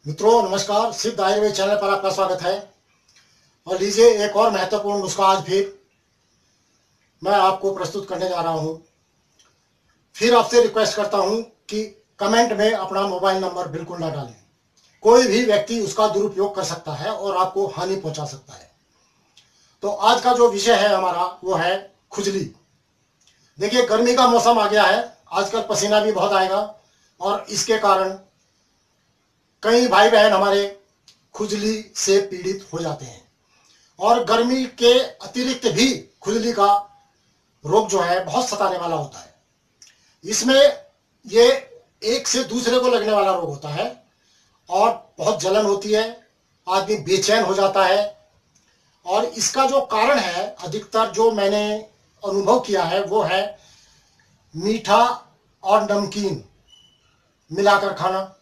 मित्रों नमस्कार। सिद्ध आयुर्वेद चैनल पर आपका स्वागत है। और लीजिए एक और महत्वपूर्ण नुस्खा आज फिर मैं आपको प्रस्तुत करने जा रहा हूं। फिर आपसे रिक्वेस्ट करता हूं कि कमेंट में अपना मोबाइल नंबर बिल्कुल ना डालें। कोई भी व्यक्ति उसका दुरुपयोग कर सकता है और आपको हानि पहुंचा सकता है। तो आज का जो विषय है हमारा वो है खुजली। देखिए गर्मी का मौसम आ गया है, आजकल पसीना भी बहुत आएगा और इसके कारण कई भाई बहन हमारे खुजली से पीड़ित हो जाते हैं। और गर्मी के अतिरिक्त भी खुजली का रोग जो है बहुत सताने वाला होता है। इसमें ये एक से दूसरे को लगने वाला रोग होता है और बहुत जलन होती है, आदमी बेचैन हो जाता है। और इसका जो कारण है अधिकतर जो मैंने अनुभव किया है वो है मीठा और नमकीन मिलाकर खाना,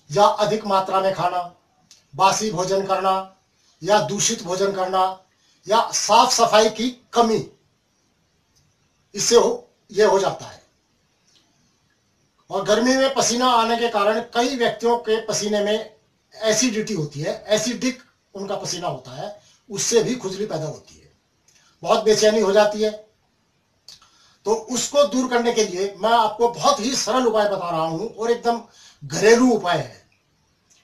या अधिक मात्रा में खाना, बासी भोजन करना, या दूषित भोजन करना, या साफ सफाई की कमी, इससे ये हो जाता है। और गर्मी में पसीना आने के कारण कई व्यक्तियों के पसीने में एसिडिटी होती है, एसिडिक उनका पसीना होता है, उससे भी खुजली पैदा होती है, बहुत बेचैनी हो जाती है। तो उसको दूर करने के लिए मैं आपको बहुत ही सरल उपाय बता रहा हूं और एकदम घरेलू उपाय है।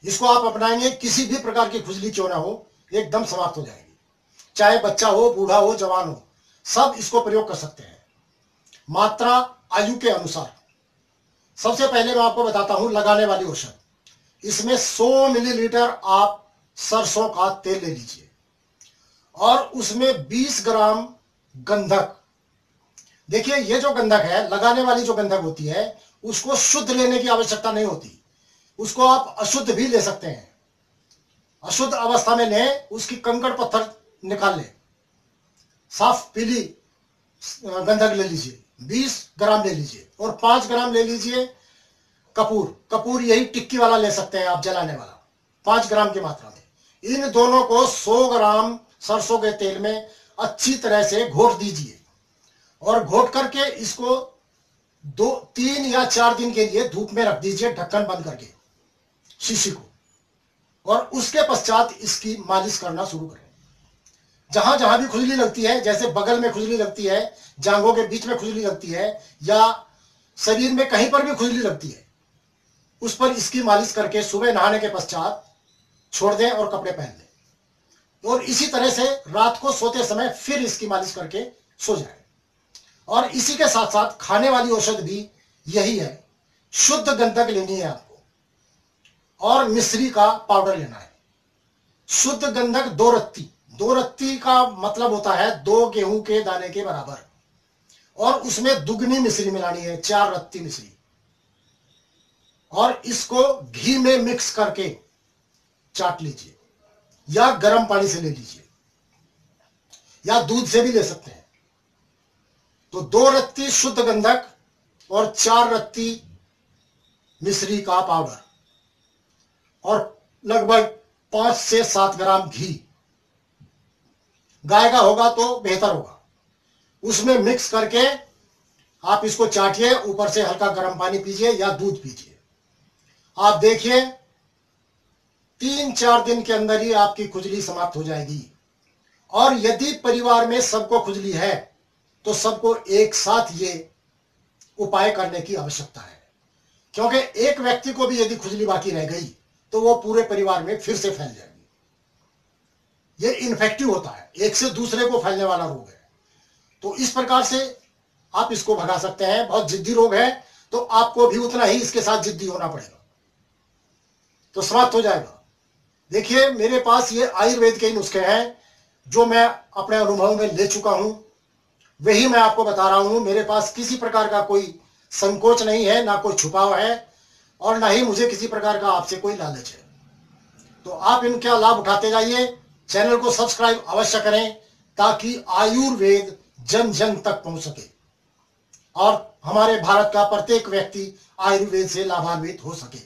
इसको आप अपनाएंगे, किसी भी प्रकार की खुजली क्यों ना हो एकदम समाप्त हो जाएगी। चाहे बच्चा हो, बूढ़ा हो, जवान हो, सब इसको प्रयोग कर सकते हैं। मात्रा आयु के अनुसार। सबसे पहले मैं आपको बताता हूं लगाने वाली औषध। इसमें 100 मिलीलीटर आप सरसों का तेल ले लीजिए और उसमें 20 ग्राम गंधक। देखिए ये जो गंधक है, लगाने वाली जो गंधक होती है, उसको शुद्ध लेने की आवश्यकता नहीं होती, उसको आप अशुद्ध भी ले सकते हैं। अशुद्ध अवस्था में लें, उसकी कंकड़ पत्थर निकाल लें, साफ पीली गंधक ले लीजिए, 20 ग्राम ले लीजिए। और 5 ग्राम ले लीजिए कपूर। कपूर यही टिक्की वाला ले सकते हैं आप, जलाने वाला, 5 ग्राम की मात्रा में। इन दोनों को 100 ग्राम सरसों के तेल में अच्छी तरह से घोट दीजिए और घोट करके इसको 3 या 4 दिन के लिए धूप में रख दीजिए, ढक्कन बंद करके शीशी को। और उसके पश्चात इसकी मालिश करना शुरू करें। जहां जहां भी खुजली लगती है, जैसे बगल में खुजली लगती है, जांघों के बीच में खुजली लगती है, या शरीर में कहीं पर भी खुजली लगती है, उस पर इसकी मालिश करके सुबह नहाने के पश्चात छोड़ दें और कपड़े पहन लें। और इसी तरह से रात को सोते समय फिर इसकी मालिश करके सो जाए। और इसी के साथ साथ खाने वाली औषध भी यही है। शुद्ध गंधक लेनी है आपको और मिश्री का पाउडर लेना है। शुद्ध गंधक 2 रत्ती। 2 रत्ती का मतलब होता है 2 गेहूं के दाने के बराबर, और उसमें दुगनी मिश्री मिलानी है, 4 रत्ती मिश्री। और इसको घी में मिक्स करके चाट लीजिए, या गर्म पानी से ले लीजिए, या दूध से भी ले सकते हैं। तो 2 रत्ती शुद्ध गंधक और 4 रत्ती मिश्री का पाउडर और लगभग 5 से 7 ग्राम घी, गाय का होगा तो बेहतर होगा, उसमें मिक्स करके आप इसको चाटिए। ऊपर से हल्का गर्म पानी पीजिए या दूध पीजिए। आप देखिए 3-4 दिन के अंदर ही आपकी खुजली समाप्त हो जाएगी। और यदि परिवार में सबको खुजली है तो सबको एक साथ ये उपाय करने की आवश्यकता है, क्योंकि एक व्यक्ति को भी यदि खुजली बाकी रह गई तो वो पूरे परिवार में फिर से फैल जाएगी। ये इन्फेक्टिव होता है, एक से दूसरे को फैलने वाला रोग है। तो इस प्रकार से आप इसको भगा सकते हैं। बहुत जिद्दी रोग है तो आपको भी उतना ही इसके साथ जिद्दी होना पड़ेगा, तो समाप्त हो जाएगा। देखिए मेरे पास ये आयुर्वेद के ही नुस्खे हैं जो मैं अपने अनुभव में ले चुका हूं, वही मैं आपको बता रहा हूं। मेरे पास किसी प्रकार का कोई संकोच नहीं है, ना कोई छुपाव है, और ना ही मुझे किसी प्रकार का आपसे कोई लालच है। तो आप इनका लाभ उठाते जाइए। चैनल को सब्सक्राइब अवश्य करें ताकि आयुर्वेद जन जन तक पहुंच सके और हमारे भारत का प्रत्येक व्यक्ति आयुर्वेद से लाभान्वित हो सके।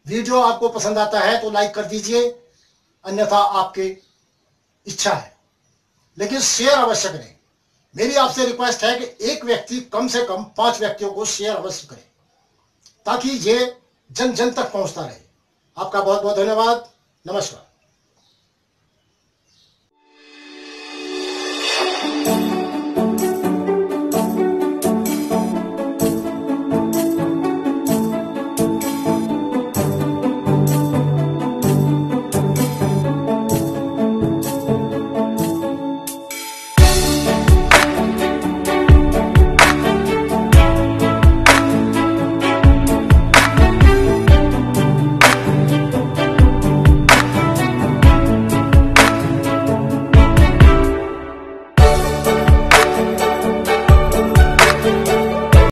वीडियो आपको पसंद आता है तो लाइक कर दीजिए, अन्यथा आपकी इच्छा है, लेकिन शेयर अवश्य करें। मेरी आपसे रिक्वेस्ट है कि एक व्यक्ति कम से कम 5 व्यक्तियों को शेयर अवश्य करें ताकि ये जन जन तक पहुंचता रहे। आपका बहुत बहुत धन्यवाद। नमस्कार।